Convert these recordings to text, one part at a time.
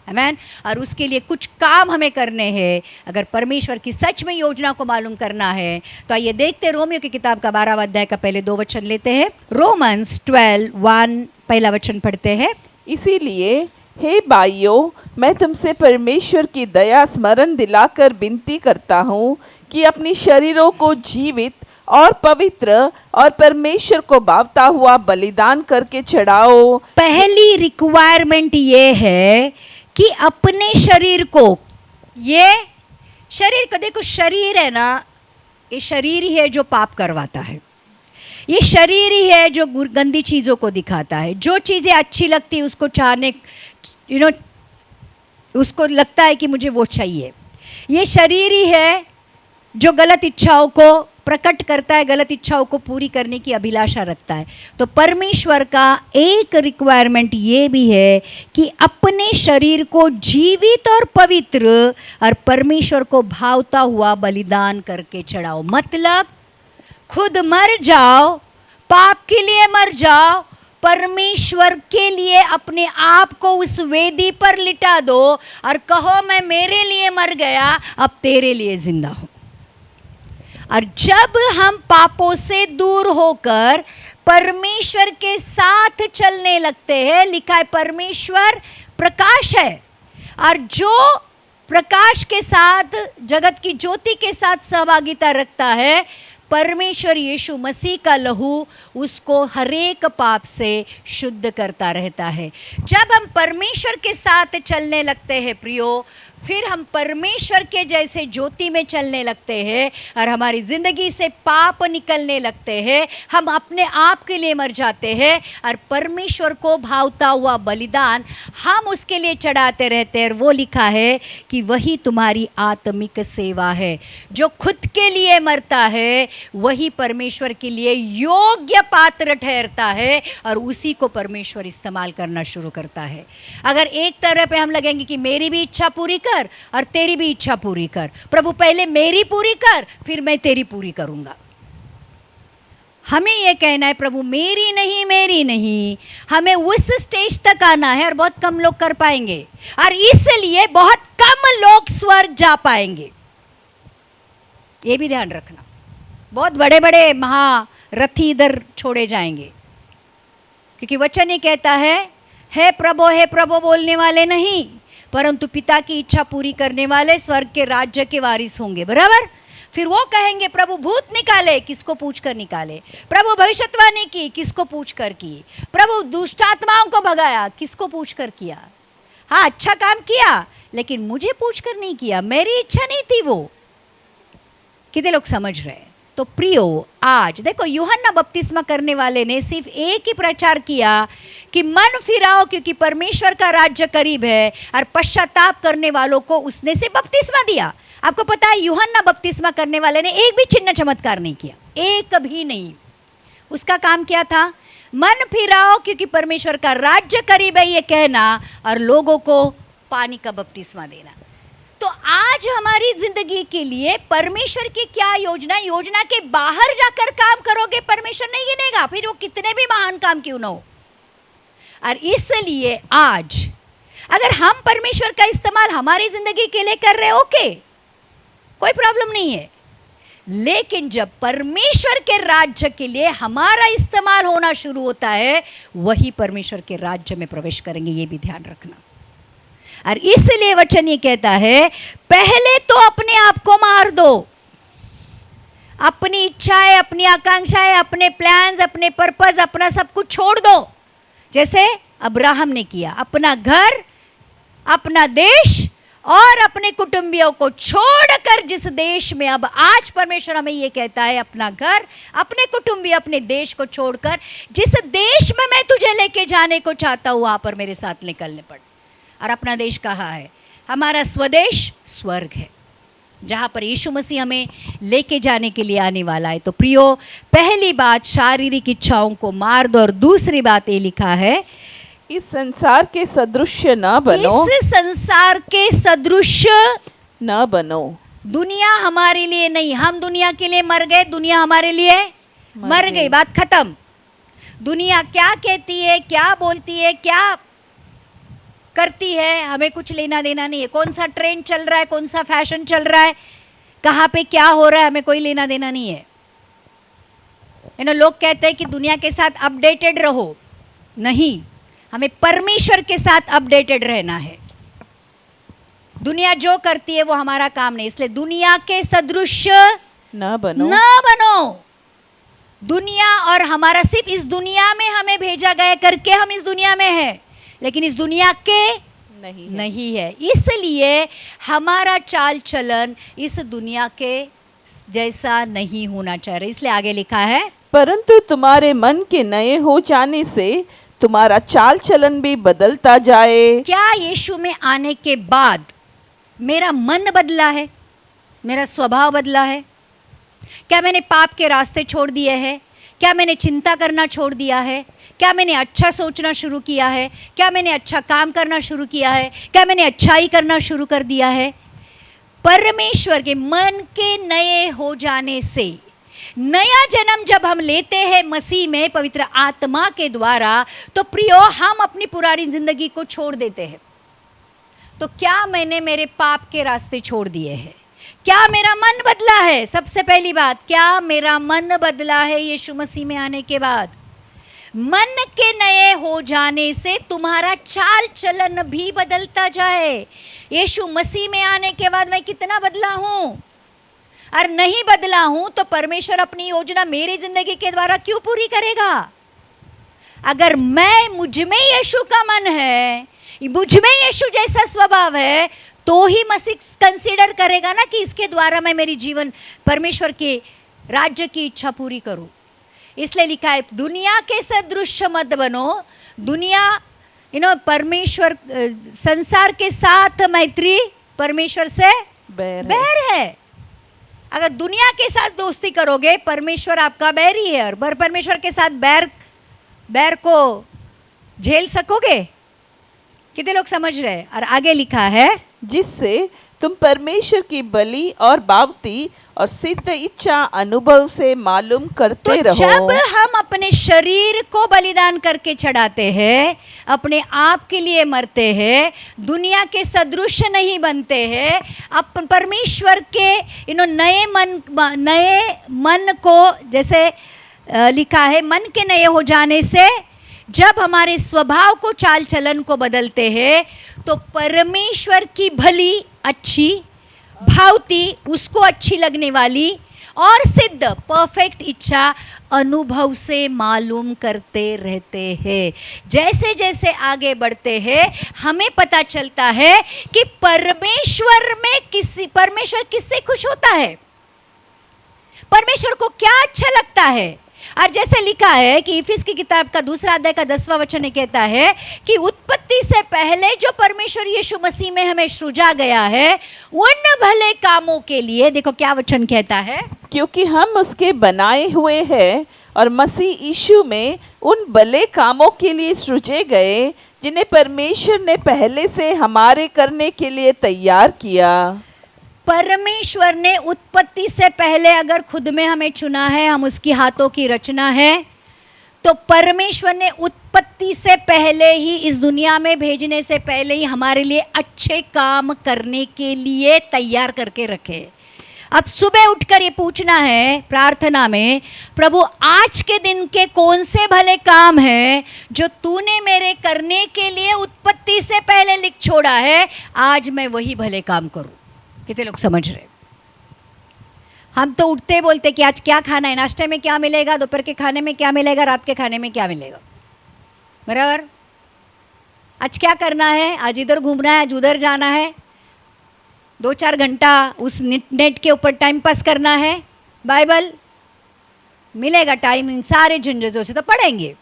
आमेन। और उसके लिए कुछ काम हमें करने हैं। अगर परमेश्वर की सच में योजना को मालूम करना है तो आइए देखते हैं रोमियो की किताब का 12वां अध्याय का पहले 2 वचन लेते हैं। रोमन्स 12:1 पहला वचन पढ़ते हैं। इसीलिए हे भाइयों, मैं तुमसे परमेश्वर की दया स्मरण दिलाकर विनती करता हूँ कि अपनी शरीरों को जीवित और पवित्र और परमेश्वर को भावता हुआ बलिदान करके चढ़ाओ। पहली रिक्वायरमेंट ये है कि अपने शरीर को, ये शरीर को देखो, शरीर है ना, ये शरीर ही है जो पाप करवाता है। ये शरीर ही है जो गंदी चीज़ों को दिखाता है। जो चीज़ें अच्छी लगती है उसको चाहने, उसको लगता है कि मुझे वो चाहिए। ये शरीर ही है जो गलत इच्छाओं को प्रकट करता है, गलत इच्छाओं को पूरी करने की अभिलाषा रखता है। तो परमेश्वर का एक रिक्वायरमेंट ये भी है कि अपने शरीर को जीवित और पवित्र और परमेश्वर को भावता हुआ बलिदान करके चढ़ाओ। मतलब खुद मर जाओ, पाप के लिए मर जाओ, परमेश्वर के लिए अपने आप को उस वेदी पर लिटा दो और कहो मैं मेरे लिए मर गया, अब तेरे लिए जिंदा हूं। और जब हम पापों से दूर होकर परमेश्वर के साथ चलने लगते हैं, लिखा है परमेश्वर प्रकाश है, और जो प्रकाश के साथ, जगत की ज्योति के साथ सहभागिता रखता है, परमेश्वर यीशु मसीह का लहू उसको हरेक पाप से शुद्ध करता रहता है। जब हम परमेश्वर के साथ चलने लगते हैं प्रियो, फिर हम परमेश्वर के जैसे ज्योति में चलने लगते हैं और हमारी ज़िंदगी से पाप निकलने लगते हैं। हम अपने आप के लिए मर जाते हैं और परमेश्वर को भावता हुआ बलिदान हम उसके लिए चढ़ाते रहते हैं। और वो लिखा है कि वही तुम्हारी आत्मिक सेवा है। जो खुद के लिए मरता है वही परमेश्वर के लिए योग्य पात्र ठहरता है और उसी को परमेश्वर इस्तेमाल करना शुरू करता है। अगर एक तरह पे हम लगेंगे कि मेरी भी इच्छा पूरी कर और तेरी भी इच्छा पूरी कर, प्रभु पहले मेरी पूरी कर फिर मैं तेरी पूरी करूंगा। हमें यह कहना है प्रभु मेरी नहीं, मेरी नहीं, हमें उस स्टेज तक आना है और बहुत कम लोग कर पाएंगे और इसलिए बहुत कम लोग स्वर्ग जा पाएंगे। ये भी ध्यान रखना, बहुत बड़े बड़े महारथी इधर छोड़े जाएंगे, क्योंकि वचन ये कहता है हे प्रभु बोलने वाले नहीं, परंतु पिता की इच्छा पूरी करने वाले स्वर्ग के राज्य के वारिस होंगे। बराबर। फिर वो कहेंगे प्रभु भूत निकाले, किसको पूछ कर निकाले? प्रभु भविष्यवाणी की, किसको पूछ कर की? प्रभु दुष्ट आत्माओं को भगाया, किसको पूछ कर किया? हाँ अच्छा काम किया, लेकिन मुझे पूछ कर नहीं किया, मेरी इच्छा नहीं थी वो। कितने लोग समझ रहे हैं? तो प्रियो, आज देखो यूहन्ना बपतिस्मा करने वाले ने सिर्फ एक ही प्रचार किया कि मन फिराओ क्योंकि परमेश्वर का राज्य करीब है, और पश्चाताप करने वालों को उसने से बपतिस्मा दिया। आपको पता है यूहन्ना बपतिस्मा करने वाले ने एक भी चिन्ह चमत्कार नहीं किया, एक भी नहीं। उसका काम क्या था? मन फिराओ क्योंकि परमेश्वर का राज्य करीब है ये कहना और लोगों को पानी का बपतिस्मा देना। तो आज हमारी जिंदगी के लिए परमेश्वर की क्या योजना? योजना के बाहर जाकर काम करोगे परमेश्वर नहीं गिनेगा, फिर वो कितने भी महान काम क्यों ना हो। और इसलिए आज अगर हम परमेश्वर का इस्तेमाल हमारी जिंदगी के लिए कर रहे, ओके, कोई प्रॉब्लम नहीं है, लेकिन जब परमेश्वर के राज्य के लिए हमारा इस्तेमाल होना शुरू होता है, वही परमेश्वर के राज्य में प्रवेश करेंगे। ये भी ध्यान रखना। और इसलिए वचन ये कहता है पहले तो अपने आप को मार दो, अपनी इच्छाएं, अपनी आकांक्षाएं, अपने प्लान्स, अपने पर्पस, अपना सब कुछ छोड़ दो, जैसे अब्राहम ने किया। अपना घर, अपना देश और अपने कुटुंबियों को छोड़कर जिस देश में, अब आज परमेश्वर हमें ये कहता है अपना घर, अपने कुटुंबी, अपने देश को छोड़कर जिस देश में मैं तुझे लेके जाने को चाहता हूं वहां पर मेरे साथ निकलने पड़। और अपना देश कहाँ है? हमारा स्वदेश स्वर्ग है, जहाँ पर यीशु मसीह हमें लेके जाने के लिए आने वाला है। तो प्रियो, पहली बात शारीरिक इच्छाओं को मार दो, और दूसरी बात ये लिखा है इस संसार के सदृश्य न बनो, इस संसार के सदृश्य न बनो। दुनिया हमारे लिए नहीं, हम दुनिया के लिए मर गए, दुनिया हमारे लिए मर गई, बात खत्म। दुनिया क्या कहती है, क्या बोलती है, क्या करती है, हमें कुछ लेना देना नहीं है। कौन सा ट्रेंड चल रहा है, कौन सा फैशन चल रहा है, कहाँ पे क्या हो रहा है, हमें कोई लेना देना नहीं है। लोग कहते हैं कि दुनिया के साथ अपडेटेड रहो, नहीं, हमें परमेश्वर के साथ अपडेटेड रहना है। दुनिया जो करती है वो हमारा काम नहीं, इसलिए दुनिया के सदृश न बनो। न बनो। दुनिया और हमारा, सिर्फ इस दुनिया में हमें भेजा गया करके हम इस दुनिया में हैं, लेकिन इस दुनिया के नहीं है। इसलिए हमारा चाल चलन इस दुनिया के जैसा नहीं होना चाहिए। इसलिए आगे लिखा है, परंतु तुम्हारे मन के नए हो जाने से तुम्हारा चाल चलन भी बदलता जाए। क्या यीशु में आने के बाद मेरा मन बदला है, मेरा स्वभाव बदला है? क्या मैंने पाप के रास्ते छोड़ दिए हैं? क्या मैंने चिंता करना छोड़ दिया है? क्या मैंने अच्छा सोचना शुरू किया है? क्या मैंने अच्छा काम करना शुरू किया है? क्या मैंने अच्छाई करना शुरू कर दिया है? परमेश्वर के मन के नए हो जाने से, नया जन्म जब हम लेते हैं मसीह में पवित्र आत्मा के द्वारा, तो प्रियो हम अपनी पुरानी जिंदगी को छोड़ देते हैं। तो क्या मैंने मेरे पाप के रास्ते छोड़ दिए हैं? क्या मेरा मन बदला है? सबसे पहली बात, क्या मेरा मन बदला है यीशु मसीह में आने के बाद? मन के नए हो जाने से तुम्हारा चाल चलन भी बदलता जाए। यीशु मसीह में आने के बाद मैं कितना बदला हूं, और नहीं बदला हूं तो परमेश्वर अपनी योजना मेरी जिंदगी के द्वारा क्यों पूरी करेगा? अगर मुझ में यीशु का मन है, मुझ में यीशु जैसा स्वभाव है, तो ही मसीह कंसीडर करेगा ना कि इसके द्वारा मैं मेरी जीवन परमेश्वर के राज्य की इच्छा पूरी करूं। इसलिए लिखा है, दुनिया के सदृश मत बनो। दुनिया परमेश्वर, संसार के साथ मैत्री, परमेश्वर से बैर है। अगर दुनिया के साथ दोस्ती करोगे, परमेश्वर आपका बैरी है, और परमेश्वर के साथ बैर को झेल सकोगे? कितने लोग समझ रहे हैं? और आगे लिखा है, जिससे तुम परमेश्वर की बलि और बावती और सिद्ध इच्छा अनुभव से मालूम करते तो रहो। जब हम अपने शरीर को बलिदान करके चढ़ाते हैं, अपने आप के लिए मरते हैं, दुनिया के सदृश नहीं बनते हैं, अपन परमेश्वर के नए मन को, जैसे लिखा है, मन के नए हो जाने से जब हमारे स्वभाव को, चाल चलन को बदलते हैं, तो परमेश्वर की भली, अच्छी, भावती, उसको अच्छी लगने वाली और सिद्ध, परफेक्ट इच्छा अनुभव से मालूम करते रहते हैं। जैसे जैसे आगे बढ़ते हैं, हमें पता चलता है कि परमेश्वर किससे खुश होता है, परमेश्वर को क्या अच्छा लगता है। और जैसे लिखा है कि इफिस की किताब का 2 अध्याय का 10वां वचन कहता है कि उत्पत्ति से पहले जो परमेश्वर यीशु मसीह में हमें सृजा गया है, उन भले कामों के लिए, देखो क्या वचन कहता है, क्योंकि हम उसके बनाए हुए हैं और मसीह यीशु में उन भले कामों के लिए सृजे गए जिन्हें परमेश्वर ने पहले से हमारे करने के लिए तैयार किया। परमेश्वर ने उत्पत्ति से पहले अगर खुद में हमें चुना है, हम उसकी हाथों की रचना है, तो परमेश्वर ने उत्पत्ति से पहले ही, इस दुनिया में भेजने से पहले ही हमारे लिए अच्छे काम करने के लिए तैयार करके रखे। अब सुबह उठकर ये पूछना है प्रार्थना में, प्रभु आज के दिन के कौन से भले काम हैं जो तूने मेरे करने के लिए उत्पत्ति से पहले लिख छोड़ा है, आज मैं वही भले काम करूं। कितने लोग समझ रहे? हम तो उठते बोलते कि आज क्या खाना है, नाश्ते में क्या मिलेगा, दोपहर के खाने में क्या मिलेगा, रात के खाने में क्या मिलेगा, बराबर? आज क्या करना है, आज इधर घूमना है, आज उधर जाना है, 2-4 घंटा उस नेट के ऊपर टाइम पास करना है, बाइबल मिलेगा टाइम, इन सारे झंझटों से तो पढ़ेंगे,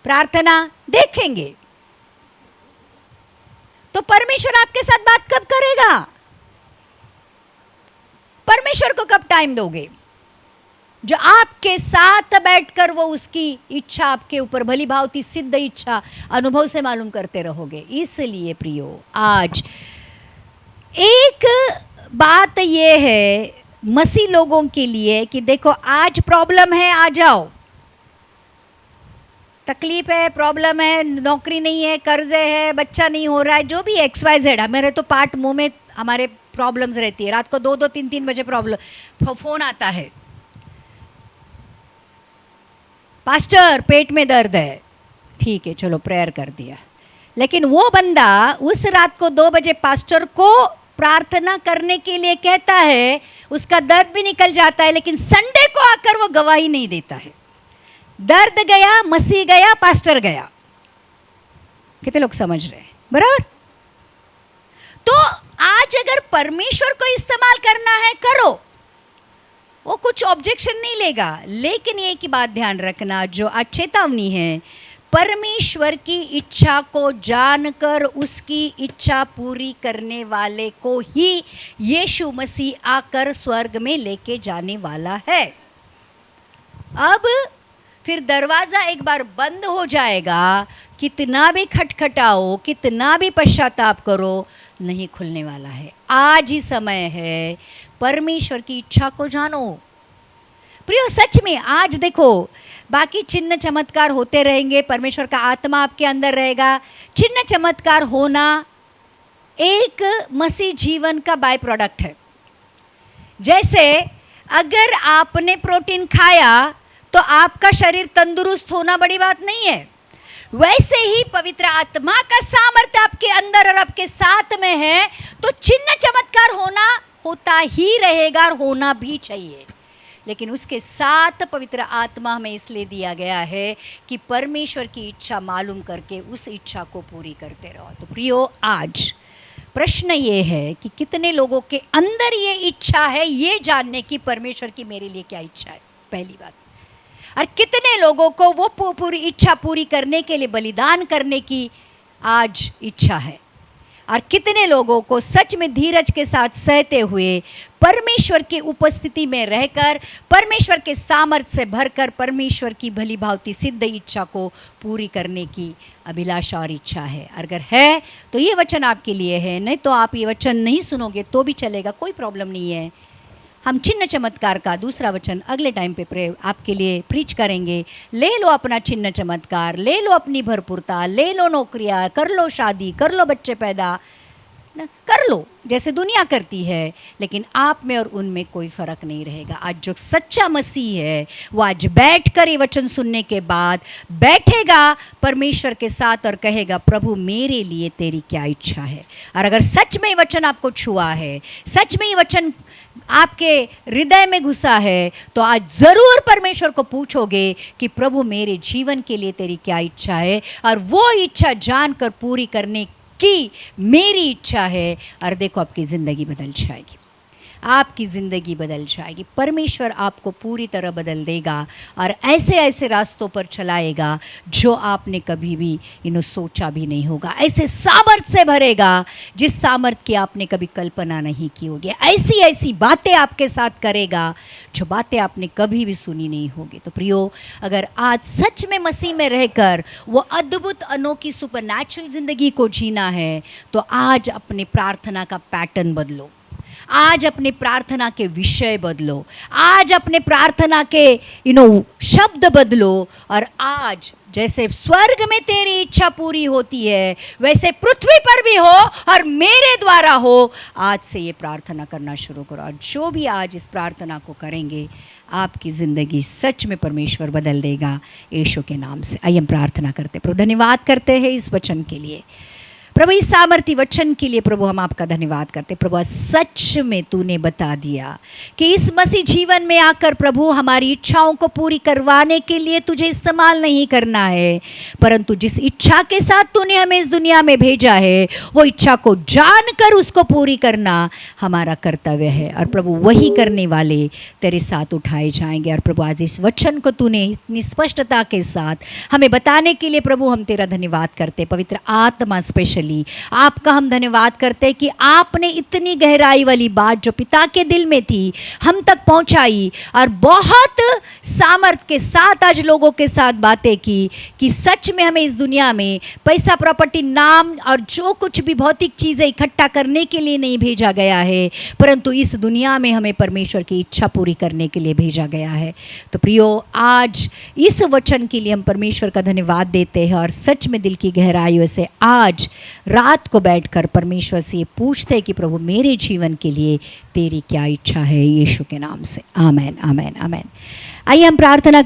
प्रार्थना देखेंगे। तो परमेश्वर आपके साथ बात कब करेगा? परमेश्वर को कब टाइम दोगे? जो आपके साथ बैठकर वो उसकी इच्छा आपके ऊपर, भली भावती सिद्ध इच्छा अनुभव से मालूम करते रहोगे। इसलिए प्रियो, आज एक बात ये है मसीह लोगों के लिए कि देखो आज प्रॉब्लम है, आ जाओ, तकलीफ है, प्रॉब्लम है, नौकरी नहीं है, कर्जे है, बच्चा नहीं हो रहा है, जो भी XYZ, मेरे तो पार्ट मुंह में हमारे प्रॉब्लम्स रहती है। रात को 2-2, 3-3 बजे फ़ोन आता है, पास्टर पेट में दर्द है, ठीक है चलो प्रेयर कर दिया। लेकिन वो बंदा उस रात को 2 बजे पास्टर को प्रार्थना करने के लिए कहता है, उसका दर्द भी निकल जाता है, लेकिन संडे को आकर वो गवाही नहीं देता है। दर्द गया, मसीह गया, पास्टर गया। कितने लोग समझ रहे हैं? बराबर। तो आज अगर परमेश्वर को इस्तेमाल करना है, करो, वो कुछ ऑब्जेक्शन नहीं लेगा। लेकिन ये की बात ध्यान रखना, जो आज चेतावनी है, परमेश्वर की इच्छा को जानकर उसकी इच्छा पूरी करने वाले को ही यीशु मसीह आकर स्वर्ग में लेके जाने वाला है। अब फिर दरवाज़ा एक बार बंद हो जाएगा, कितना भी खटखटाओ, कितना भी पश्चाताप करो, नहीं खुलने वाला है। आज ही समय है, परमेश्वर की इच्छा को जानो। प्रियो, सच में आज देखो, बाकी चिन्ह चमत्कार होते रहेंगे, परमेश्वर का आत्मा आपके अंदर रहेगा। चिन्ह चमत्कार होना एक मसीह जीवन का बाय प्रोडक्ट है। जैसे अगर आपने प्रोटीन खाया तो आपका शरीर तंदुरुस्त होना बड़ी बात नहीं है, वैसे ही पवित्र आत्मा का सामर्थ्य आपके अंदर और आपके साथ में है, तो चिन्ह चमत्कार होता ही रहेगा और होना भी चाहिए। लेकिन उसके साथ पवित्र आत्मा हमें इसलिए दिया गया है कि परमेश्वर की इच्छा मालूम करके उस इच्छा को पूरी करते रहो। तो प्रियो, आज प्रश्न ये है कि कितने लोगों के अंदर ये इच्छा है ये जानने की परमेश्वर की मेरे लिए क्या इच्छा है, पहली बात। और कितने लोगों को वो पूरी इच्छा पूरी करने के लिए बलिदान करने की आज इच्छा है। और कितने लोगों को सच में धीरज के साथ सहते हुए परमेश्वर की उपस्थिति में रहकर, परमेश्वर के सामर्थ्य से भरकर परमेश्वर की भली भांति सिद्ध इच्छा को पूरी करने की अभिलाषा और इच्छा है। अगर है तो ये वचन आपके लिए है, नहीं तो आप ये वचन नहीं सुनोगे तो भी चलेगा, कोई प्रॉब्लम नहीं है। हम चिन्ह चमत्कार का दूसरा वचन अगले टाइम पे आपके लिए प्रीच करेंगे। ले लो अपना चिन्ह चमत्कार, ले लो अपनी भरपूरता, ले लो नौकरियाँ, कर लो शादी, कर लो बच्चे पैदा, कर लो जैसे दुनिया करती है, लेकिन आप में और उनमें कोई फ़र्क नहीं रहेगा। आज जो सच्चा मसीह है वो आज बैठकर ये वचन सुनने के बाद बैठेगा परमेश्वर के साथ और कहेगा, प्रभु मेरे लिए तेरी क्या इच्छा है। और अगर सच में ये वचन आपको छुआ है, सच में ये वचन आपके हृदय में घुसा है, तो आज ज़रूर परमेश्वर को पूछोगे कि प्रभु मेरे जीवन के लिए तेरी क्या इच्छा है, और वो इच्छा जानकर पूरी करने की मेरी इच्छा है। और देखो आपकी ज़िंदगी बदल जाएगी, आपकी ज़िंदगी बदल जाएगी। परमेश्वर आपको पूरी तरह बदल देगा और ऐसे ऐसे रास्तों पर चलाएगा जो आपने कभी भी सोचा भी नहीं होगा। ऐसे सामर्थ्य से भरेगा जिस सामर्थ्य की आपने कभी कल्पना नहीं की होगी। ऐसी ऐसी बातें आपके साथ करेगा जो बातें आपने कभी भी सुनी नहीं होगी। तो प्रियो, अगर आज सच में मसीह में रहकर वो अद्भुत अनोखी सुपरनैचुरल ज़िंदगी को जीना है, तो आज अपने प्रार्थना का पैटर्न बदलो, आज अपने प्रार्थना के विषय बदलो, आज अपने प्रार्थना के शब्द बदलो। और आज जैसे स्वर्ग में तेरी इच्छा पूरी होती है वैसे पृथ्वी पर भी हो और मेरे द्वारा हो। आज से ये प्रार्थना करना शुरू करो, और जो भी आज इस प्रार्थना को करेंगे आपकी ज़िंदगी सच में परमेश्वर बदल देगा यीशु के नाम से। आइए हम प्रार्थना करते। प्रभु धन्यवाद करते हैं इस वचन के लिए, प्रभु इस सामर्थी वचन के लिए प्रभु हम आपका धन्यवाद करते। प्रभु सच में तूने बता दिया कि इस मसीह जीवन में आकर प्रभु हमारी इच्छाओं को पूरी करवाने के लिए तुझे इस्तेमाल नहीं करना है, परंतु जिस इच्छा के साथ तूने हमें इस दुनिया में भेजा है वो इच्छा को जानकर उसको पूरी करना हमारा कर्तव्य है। और प्रभु वही करने वाले तेरे साथ उठाए जाएंगे। और प्रभु आज इस वचन को तूने इतनी स्पष्टता के साथ हमें बताने के लिए प्रभु हम तेरा धन्यवाद करते। पवित्र आत्मा स्पेशली मिली। आपका हम धन्यवाद करते हैं कि आपने इतनी गहराई वाली बात जो पिता के दिल में थी हम तक पहुंचाई और बहुत सामर्थ्य के साथ आज लोगों के साथ बातें की कि सच में हमें इस दुनिया में पैसा, प्रॉपर्टी, नाम और जो कुछ भी भौतिक चीज़ें इकट्ठा करने के लिए नहीं भेजा गया है, परंतु इस दुनिया में हमें परमेश्वर की इच्छा पूरी करने के लिए भेजा गया है। तो प्रियो, आज इस वचन के लिए हम परमेश्वर का धन्यवाद देते हैं और सच में दिल की गहराइयों से आज रात को बैठकर परमेश्वर से पूछते हैं कि प्रभु मेरे जीवन के लिए तेरी क्या इच्छा है, यीशु के नाम से। आमेन, आमेन, आमेन। आइए हम प्रार्थना